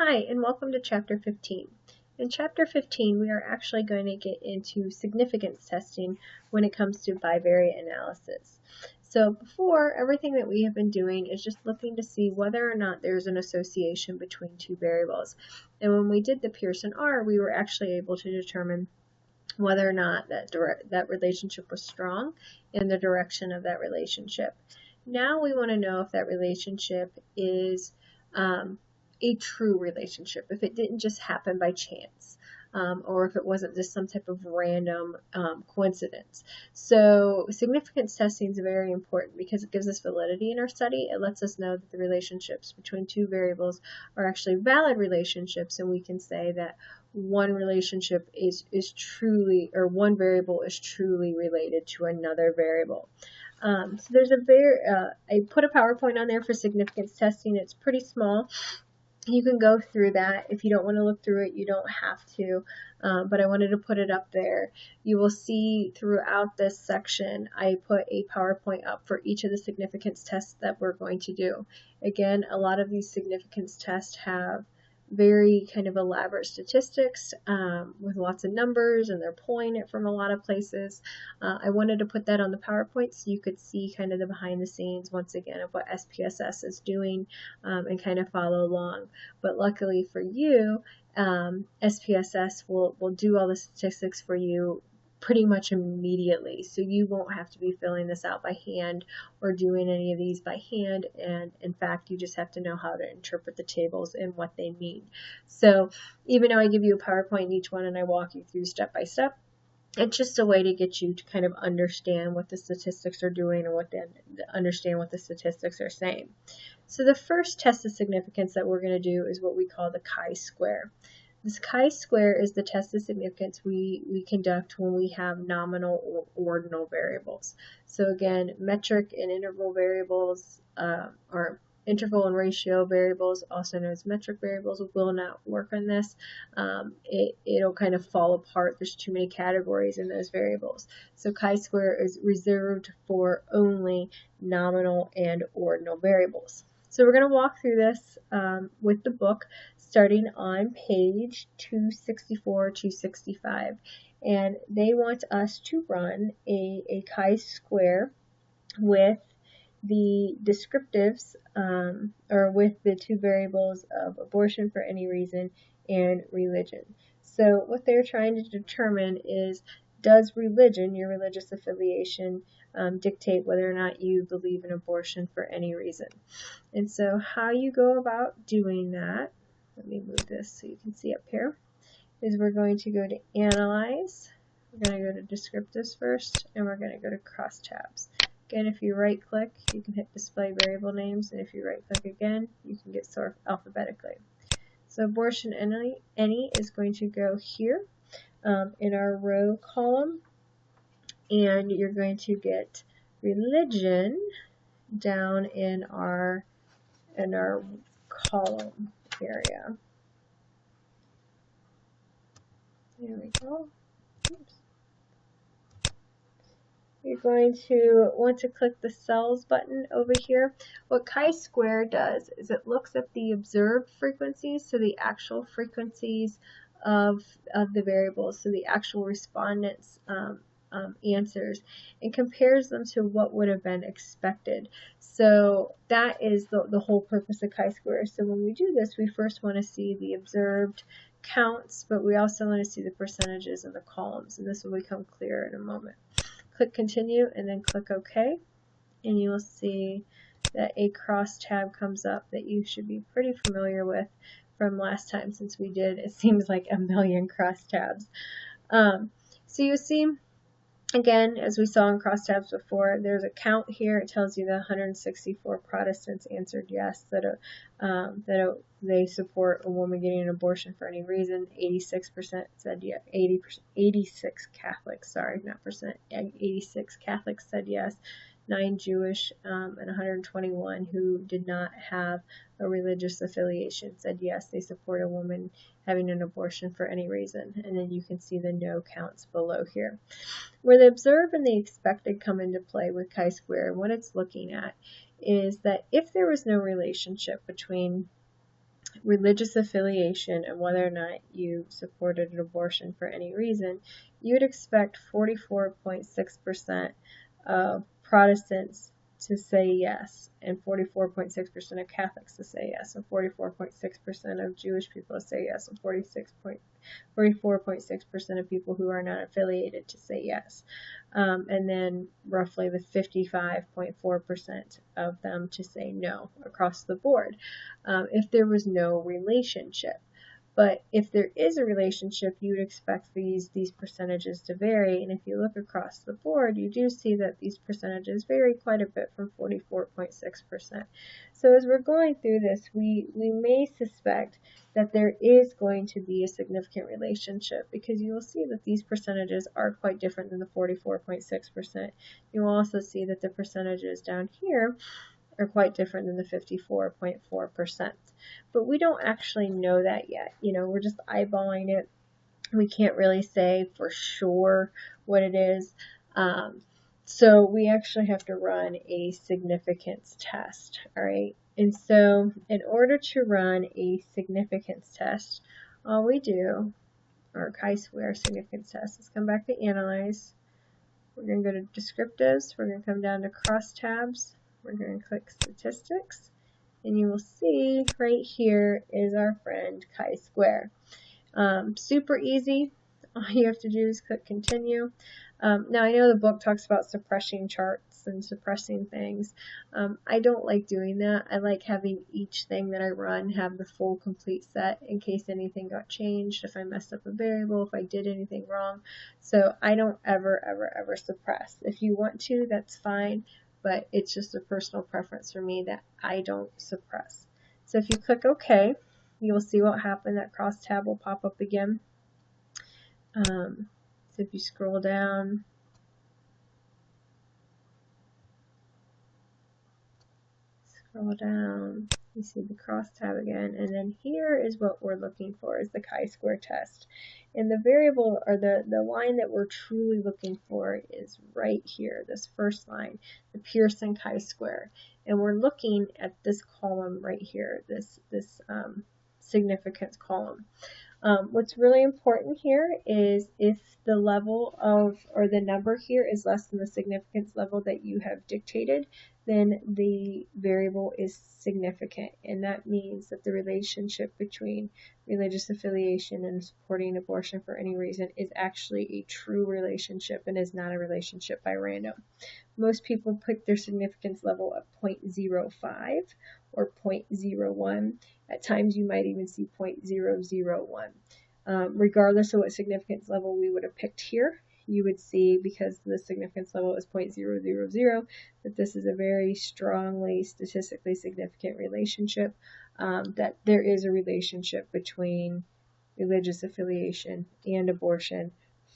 Hi, and welcome to Chapter 15. In Chapter 15, we are actually going to get into significance testing when it comes to bivariate analysis. So before, everything that we have been doing is just looking to see whether or not there's an association between two variables. And when we did the Pearson R, we were actually able to determine whether or not that relationship was strong and the direction of that relationship. Now we want to know if that relationship is a true relationship, if it didn't just happen by chance, or if it wasn't just some type of random coincidence. So significance testing is very important because it gives us validity in our study. It lets us know that the relationships between two variables are actually valid relationships, and we can say that one relationship is truly, or one variable is truly related to another variable. So there's I put a PowerPoint on there for significance testing. It's pretty small. You can go through that. If you don't want to look through it, you don't have to, but I wanted to put it up there. You will see throughout this section, I put a PowerPoint up for each of the significance tests that we're going to do. Again, a lot of these significance tests have very kind of elaborate statistics with lots of numbers, and they're pulling it from a lot of places. I wanted to put that on the PowerPoint so you could see kind of the behind the scenes once again of what SPSS is doing and kind of follow along. But luckily for you, SPSS will do all the statistics for you pretty much immediately, so you won't have to be filling this out by hand or doing any of these by hand, and in fact you just have to know how to interpret the tables and what they mean. So even though I give you a PowerPoint in each one and I walk you through step by step, it's just a way to get you to kind of understand what the statistics are doing and understand what the statistics are saying. So the first test of significance that we're going to do is what we call the chi-square. This chi-square is the test of significance we conduct when we have nominal or ordinal variables. So again, metric and interval variables, or interval and ratio variables, also known as metric variables, will not work on this. It'll kind of fall apart. There's too many categories in those variables. So chi-square is reserved for only nominal and ordinal variables. So we're going to walk through this with the book starting on page 264, 265. And they want us to run a chi-square with the descriptives, or with the two variables of abortion for any reason and religion. So what they're trying to determine is, does religion, your religious affiliation, dictate whether or not you believe in abortion for any reason? And so how you go about doing that, let me move this so you can see up here, is we're going to go to Analyze, we're going to go to Descriptives first, and we're going to go to Crosstabs. Again, if you right click, you can hit Display Variable Names, and if you right click again, you can get sort alphabetically. So abortion any is going to go here in our row column, and you're going to get religion down in our column area. There we go. Oops. You're going to want to click the cells button over here. What chi-square does is it looks at the observed frequencies, so the actual frequencies of the variables, so the actual respondents' answers, and compares them to what would have been expected. So that is the whole purpose of chi-square. So when we do this, we first want to see the observed counts, but we also want to see the percentages in the columns, and this will become clear in a moment. Click continue and then click OK, and you will see that a cross tab comes up that you should be pretty familiar with from last time, since we did, it seems like, a million cross tabs. So you see, again, as we saw in crosstabs before, there's a count here. It tells you that 164 Protestants answered yes, that they support a woman getting an abortion for any reason. 86% said yes. 86 Catholics, sorry, not percent. 86 Catholics said yes. 9 Jewish and 121 who did not have a religious affiliation said yes, they support a woman having an abortion for any reason. And then you can see the no counts below here. Where the observed and the expected come into play with chi-square, what it's looking at is that if there was no relationship between religious affiliation and whether or not you supported an abortion for any reason, you would expect 44.6% of Protestants to say yes, and 44.6% of Catholics to say yes, and 44.6% of Jewish people to say yes, and 44.6% of people who are not affiliated to say yes, and then roughly the 55.4% of them to say no across the board if there was no relationship. But if there is a relationship, you would expect these percentages to vary. And if you look across the board, you do see that these percentages vary quite a bit from 44.6%. So as we're going through this, we may suspect that there is going to be a significant relationship, because you will see that these percentages are quite different than the 44.6%. You will also see that the percentages down here are quite different than the 54.4%. But we don't actually know that yet. We're just eyeballing it. We can't really say for sure what it is. So we actually have to run a significance test, all right? And so in order to run a significance test, all we do, our chi-square significance test, is come back to Analyze. We're going to go to Descriptives. We're going to come down to Crosstabs. We're going to click Statistics, and you will see right here is our friend chi-square. Super easy. All you have to do is click Continue. Now I know the book talks about suppressing charts and suppressing things. I don't like doing that. I like having each thing that I run have the full complete set in case anything got changed, if I messed up a variable, if I did anything wrong. So I don't ever suppress. If you want to, that's fine, but it's just a personal preference for me that I don't suppress. So if you click OK, you will see what happened. That cross tab will pop up again. So if you scroll down, you see the cross tab again, and then here is what we're looking for, is the chi-square test. And the variable, or the line that we're truly looking for, is right here, this first line, the Pearson chi-square. And we're looking at this column right here, this significance column. What's really important here is if the level of, or the number here is less than the significance level that you have dictated, then the variable is significant, and that means that the relationship between religious affiliation and supporting abortion for any reason is actually a true relationship and is not a relationship by random. Most people pick their significance level at 0.05 or 0.01. At times you might even see 0.001. Regardless of what significance level we would have picked here, you would see, because the significance level is 0.000, that this is a very strongly statistically significant relationship, that there is a relationship between religious affiliation and abortion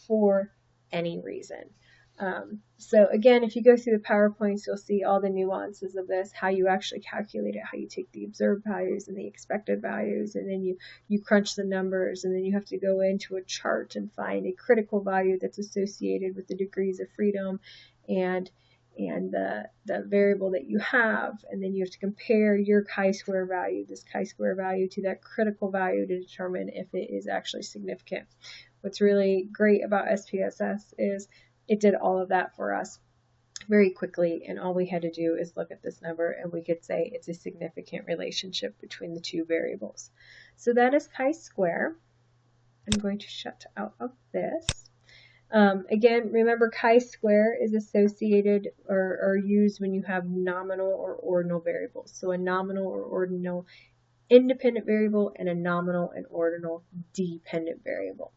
for any reason. So again, if you go through the PowerPoints, you'll see all the nuances of this, how you actually calculate it, how you take the observed values and the expected values, and then you crunch the numbers, and then you have to go into a chart and find a critical value that's associated with the degrees of freedom and the variable that you have, and then you have to compare your chi-square value, this chi-square value, to that critical value to determine if it is actually significant. What's really great about SPSS is it did all of that for us very quickly, and all we had to do is look at this number and we could say it's a significant relationship between the two variables. So that is chi-square. I'm going to shut out of this. Again, remember, chi-square is associated or used when you have nominal or ordinal variables. So a nominal or ordinal independent variable and a nominal and ordinal dependent variable.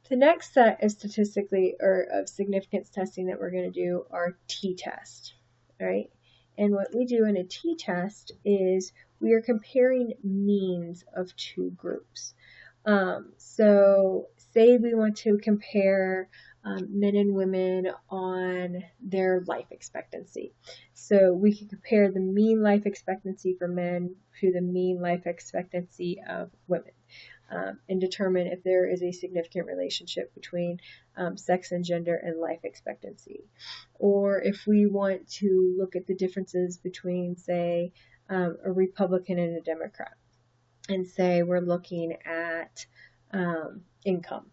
The next set of statistically or of significance testing that we're going to do are t-tests, all right? And what we do in a t-test is we are comparing means of two groups. So say we want to compare men and women on their life expectancy. So we can compare the mean life expectancy for men to the mean life expectancy of women. And determine if there is a significant relationship between sex and gender and life expectancy. Or if we want to look at the differences between, say, a Republican and a Democrat. and say we're looking at income.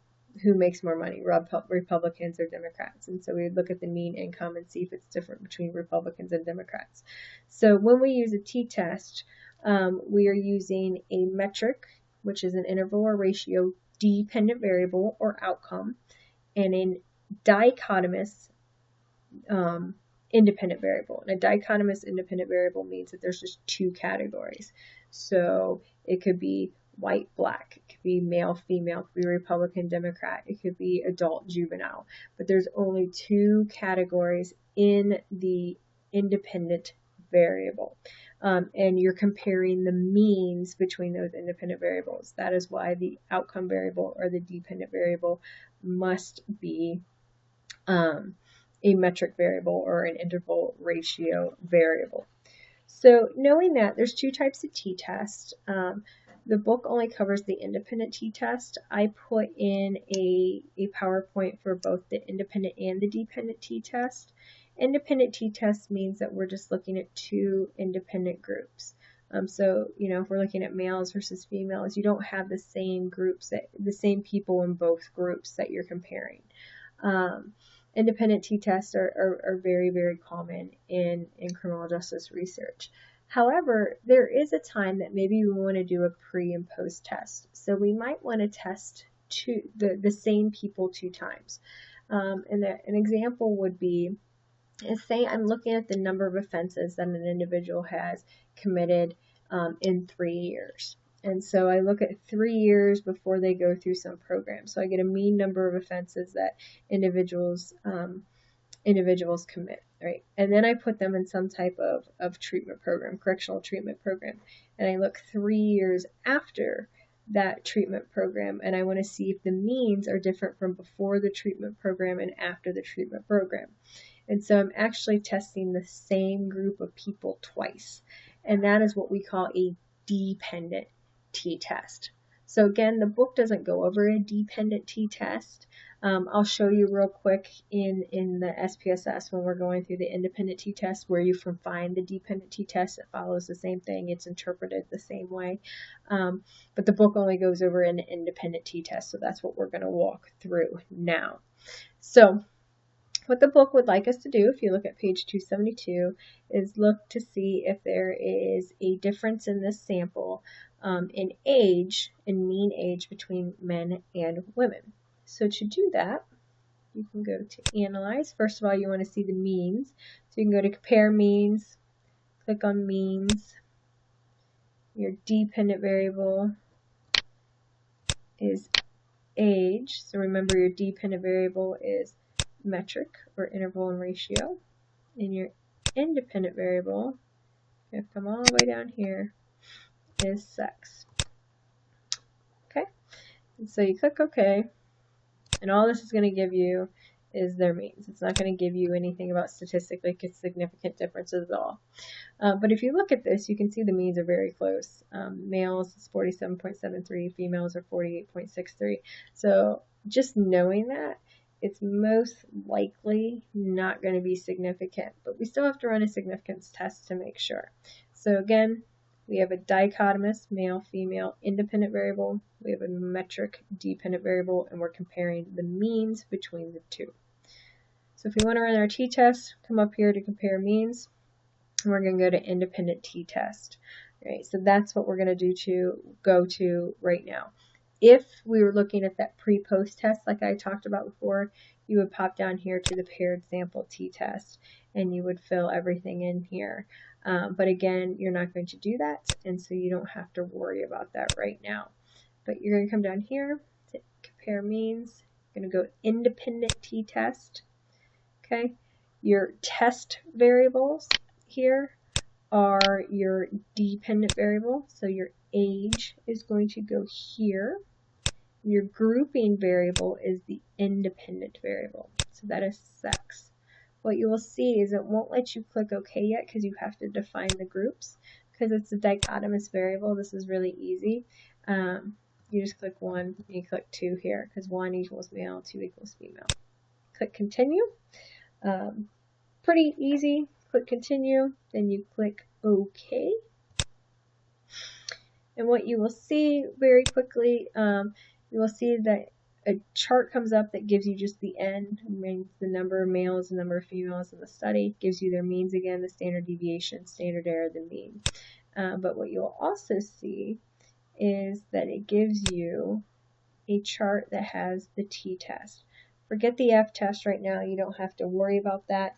Who makes more money, Republicans or Democrats? And so we would look at the mean income and see if it's different between Republicans and Democrats. So when we use a t-test, we are using a metric, which is an interval or ratio dependent variable or outcome, and a dichotomous independent variable. And a dichotomous independent variable means that there's just two categories. So it could be white, black, it could be male, female, it could be Republican, Democrat, it could be adult, juvenile, but there's only two categories in the independent variable. And you're comparing the means between those independent variables. That is why the outcome variable or the dependent variable must be a metric variable or an interval ratio variable. So knowing that there's two types of t-test, the book only covers the independent t-test. I put in a PowerPoint for both the independent and the dependent t-test. Independent t-test means that we're just looking at two independent groups. So, you know, if we're looking at males versus females, you don't have the same groups, the same people in both groups that you're comparing. Independent t-tests are very, very common in criminal justice research. However, there is a time that maybe we want to do a pre and post test. So we might want to test the same people two times. And an example would be, say I'm looking at the number of offenses that an individual has committed in 3 years. And so I look at 3 years before they go through some program. So I get a mean number of offenses that individuals commit, right? And then I put them in some type of treatment program, correctional treatment program. And I look 3 years after that treatment program, and I want to see if the means are different from before the treatment program and after the treatment program. And so I'm actually testing the same group of people twice. And that is what we call a dependent t-test. So again, the book doesn't go over a dependent t-test. I'll show you real quick in the SPSS when we're going through the independent t-test where you can find the dependent t-test. It follows the same thing. It's interpreted the same way. But the book only goes over an independent t-test. So that's what we're going to walk through now. So what the book would like us to do, if you look at page 272, is look to see if there is a difference in this sample in age, in mean age between men and women. So to do that, you can go to Analyze. First of all, you want to see the means. So you can go to Compare Means, click on Means. Your dependent variable is age. So remember your dependent variable is metric or interval and ratio. And your independent variable, you have to come all the way down here, is sex. Okay, and so you click OK, and all this is going to give you is their means. It's not going to give you anything about statistically significant differences at all. But if you look at this, you can see the means are very close. Males is 47.73, females are 48.63. So just knowing that, it's most likely not going to be significant, but we still have to run a significance test to make sure. So again, we have a dichotomous male-female independent variable, we have a metric dependent variable, and we're comparing the means between the two. So if we want to run our t-test, come up here to compare means, and we're going to go to independent t-test. Right, so that's what we're going to go to right now. If we were looking at that pre-post test like I talked about before, you would pop down here to the paired sample t-test and you would fill everything in here. But again, you're not going to do that, and so you don't have to worry about that right now. But you're going to come down here to compare means. You're going to go independent t-test. Okay, your test variables here are your dependent variable, so your age is going to go here. Your grouping variable is the independent variable, so that is sex. What you will see is it won't let you click OK yet because you have to define the groups. Because it's a dichotomous variable, this is really easy. You just click 1 and you click 2 here because 1 equals male, 2 equals female. Click continue. Pretty easy. Click continue, then you click OK. And what you will see very quickly, you will see that a chart comes up that gives you just the N, means the number of males, the number of females in the study, gives you their means again, the standard deviation, standard error, the mean. But what you'll also see is that it gives you a chart that has the t-test. Forget the f-test right now. You don't have to worry about that.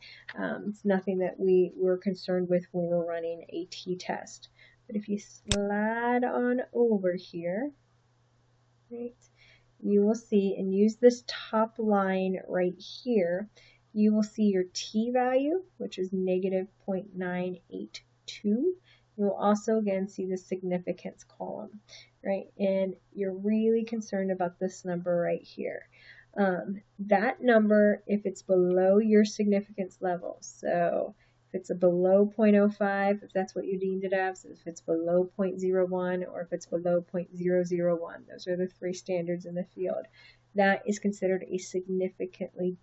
It's nothing that we were concerned with when we were running a t-test. But if you slide on over here, right, you will see, and use this top line right here, you will see your t-value, which is negative 0.982. You will also again see the significance column, right? And you're really concerned about this number right here. That number, if it's below your significance level, so if it's below 0.05, if that's what you deemed it as, if it's below 0.01, or if it's below 0.001, those are the three standards in the field, that is considered a significantly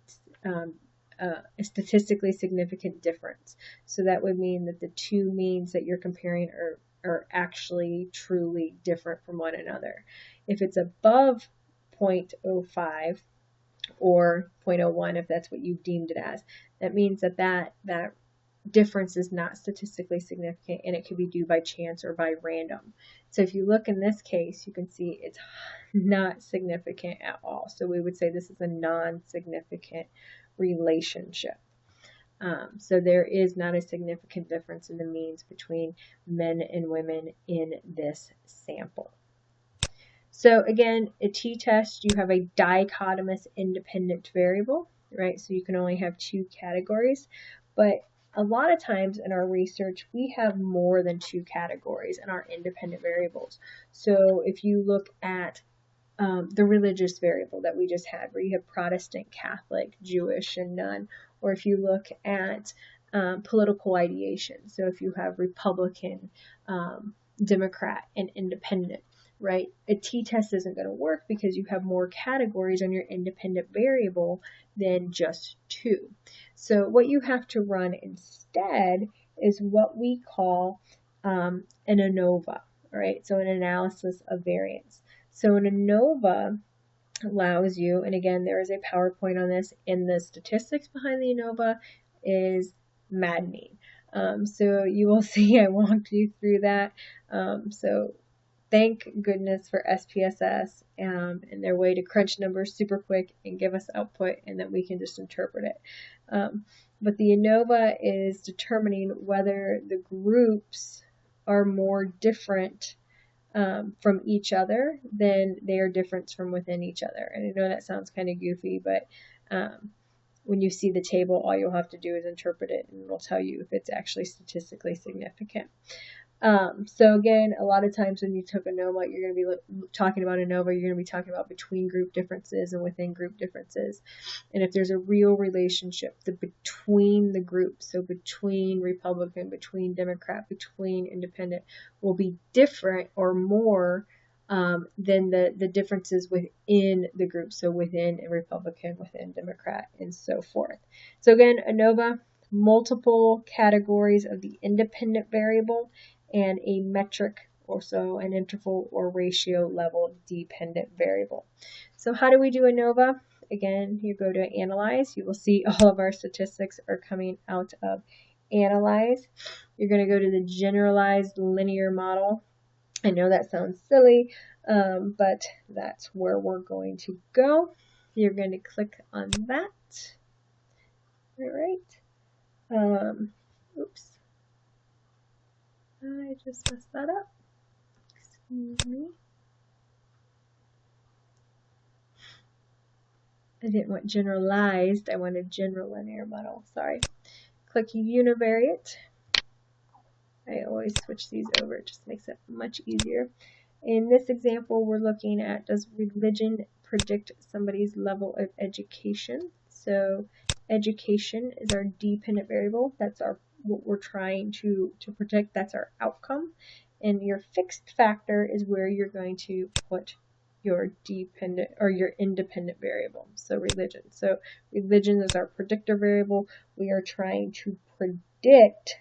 a statistically significant difference. So that would mean that the two means that you're comparing are actually truly different from one another. If it's above 0.05 or 0.01, if that's what you deemed it as, that means that difference is not statistically significant, and it could be due by chance or by random. So if you look in this case, you can see it's not significant at all. So we would say this is a non-significant relationship. So there is not a significant difference in the means between men and women in this sample. So again, a t-test, you have a dichotomous independent variable, right? So you can only have two categories, but a lot of times in our research, we have more than two categories in our independent variables. So if you look at the religious variable that we just had, where you have Protestant, Catholic, Jewish, and none, or if you look at political ideation, so if you have Republican, Democrat, and independent, right? A t-test isn't going to work because you have more categories on your independent variable than just two. So what you have to run instead is what we call an ANOVA, right? So an analysis of variance. So an ANOVA allows you, and again, there is a PowerPoint on this, and the statistics behind the ANOVA is maddening. So you will see I walked you through that. So thank goodness for SPSS and their way to crunch numbers super quick and give us output, and that we can just interpret it. But the ANOVA is determining whether the groups are more different from each other than they are different from within each other. And I know that sounds kind of goofy, but when you see the table, all you'll have to do is interpret it, and it'll tell you if it's actually statistically significant. So again, a lot of times when you took ANOVA, you're going to be talking about ANOVA, you're going to be talking about between group differences and within group differences. And if there's a real relationship between the groups, so between Republican, between Democrat, between independent, will be different or more than the differences within the group, so within a Republican, within Democrat, and so forth. So again, ANOVA, multiple categories of the independent variable, and a metric, or so an interval or ratio level dependent variable. So how do we do ANOVA? Again, you go to Analyze. You will see all of our statistics are coming out of Analyze. You're going to go to the Generalized Linear Model. I know that sounds silly, but that's where we're going to go. You're going to click on that. All right. Oops. I just messed that up. Excuse me. I didn't want generalized. I wanted general linear model. Sorry. Click univariate. I always switch these over. It just makes it much easier. In this example, we're looking at, does religion predict somebody's level of education? So education is our dependent variable. That's what we're trying to predict. That's our outcome. And your fixed factor is where you're going to put your dependent or your independent variable. So religion. So religion is our predictor variable. We are trying to predict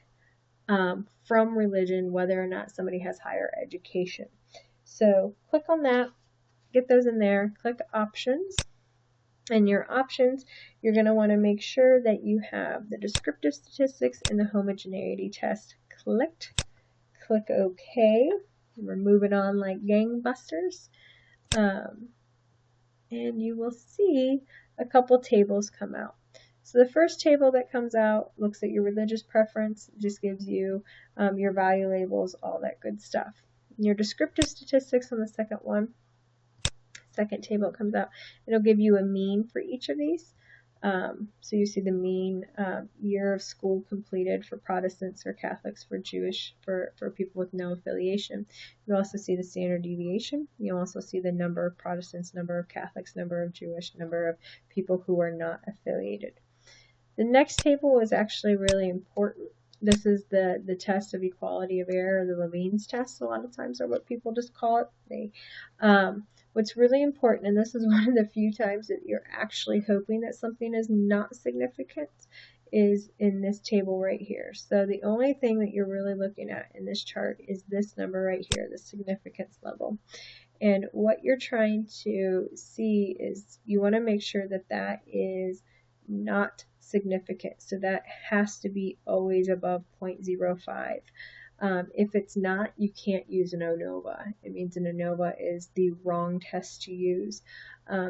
from religion whether or not somebody has higher education. So click on that, get those in there, click options. And your options, you're going to want to make sure that you have the descriptive statistics and the homogeneity test clicked. Click OK. We're moving on like gangbusters. And you will see a couple tables come out. So the first table that comes out looks at your religious preference, just gives you your value labels, all that good stuff. Your descriptive statistics on the second table comes out. It'll give you a mean for each of these. So you see the mean year of school completed for Protestants or Catholics, for Jewish, for people with no affiliation. You also see the standard deviation. You also see the number of Protestants, number of Catholics, number of Jewish, number of people who are not affiliated. The next table is actually really important. This is the test of equality of error, the Levene's test, a lot of times are what people just call it. What's really important, and this is one of the few times that you're actually hoping that something is not significant, is in this table right here. So the only thing that you're really looking at in this chart is this number right here, the significance level. And what you're trying to see is you want to make sure that that is not significant. So that has to be always above 0.05. If it's not, you can't use an ANOVA. It means an ANOVA is the wrong test to use.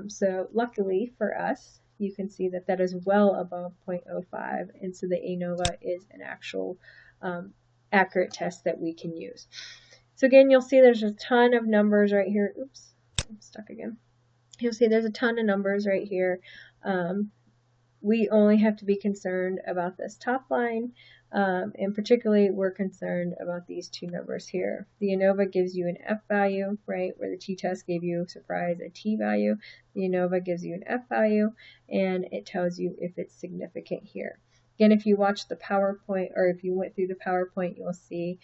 So luckily for us, you can see that that is well above 0.05, and so the ANOVA is an actual accurate test that we can use. So again, you'll see there's a ton of numbers right here. Oops, I'm stuck again. You'll see there's a ton of numbers right here. We only have to be concerned about this top line, and particularly we're concerned about these two numbers here. The ANOVA gives you an F value, right, where the t-test gave you, surprise, a t value. The ANOVA gives you an F value, and it tells you if it's significant here. Again, if you watch the PowerPoint, or if you went through the PowerPoint, you'll see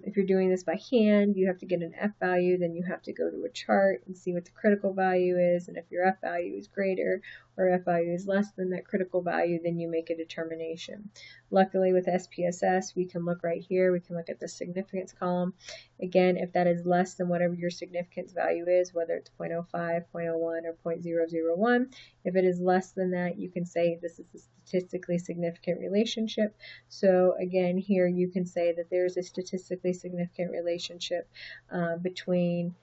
if you're doing this by hand, you have to get an F value, then you have to go to a chart and see what the critical value is, and if your F value is greater or F value is less than that critical value, then you make a determination. Luckily with SPSS, we can look right here, we can look at the significance column. Again, if that is less than whatever your significance value is, whether it's 0.05, 0.01, or 0.001, if it is less than that, you can say this is a statistically significant relationship. So again, here you can say that there's a statistically significant relationship between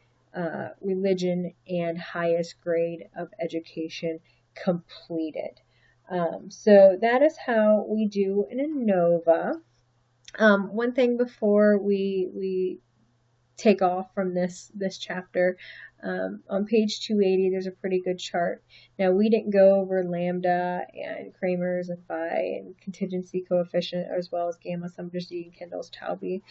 religion and highest grade of education completed. So that is how we do an ANOVA. One thing before we take off from this chapter, on page 280 there's a pretty good chart. Now we didn't go over lambda and Kramer's and phi and contingency coefficient, as well as gamma sum d and Kendall's Taube.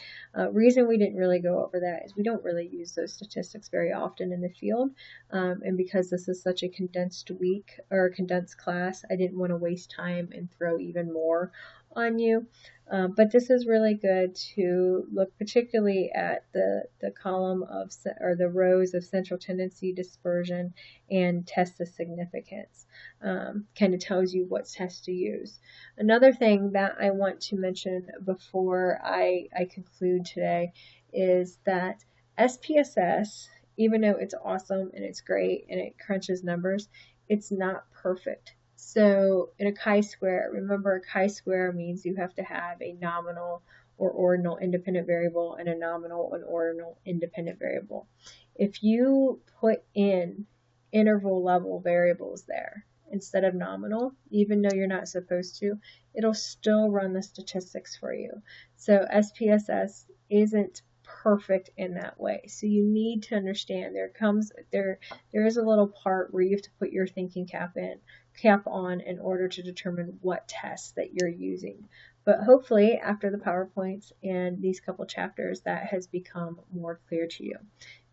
Reason we didn't really go over that is we don't really use those statistics very often in the field, and because this is such a condensed week or a condensed class, I didn't want to waste time and throw even more on you. But this is really good to look particularly at the column of, or the rows of central tendency, dispersion, and test the significance. Kind of tells you what test to use. Another thing that I want to mention before I conclude today is that SPSS, even though it's awesome and it's great and it crunches numbers, it's not perfect. So in a chi-square, remember a chi-square means you have to have a nominal or ordinal independent variable and a nominal and ordinal independent variable. If you put in interval level variables there instead of nominal, even though you're not supposed to, it'll still run the statistics for you. So SPSS isn't perfect in that way. So you need to understand there is a little part where you have to put your thinking cap on in order to determine what tests that you're using. But hopefully after the PowerPoints and these couple chapters, that has become more clear to you.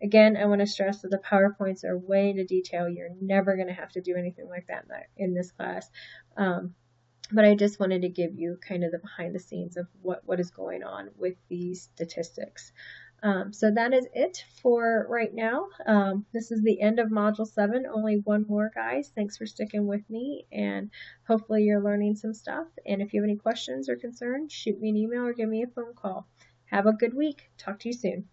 Again, I want to stress that the PowerPoints are way into detail. You're never going to have to do anything like that in this class. But I just wanted to give you kind of the behind the scenes of what is going on with these statistics. So that is it for right now. This is the end of Module 7. Only one more, guys. Thanks for sticking with me, and hopefully you're learning some stuff. And if you have any questions or concerns, shoot me an email or give me a phone call. Have a good week. Talk to you soon.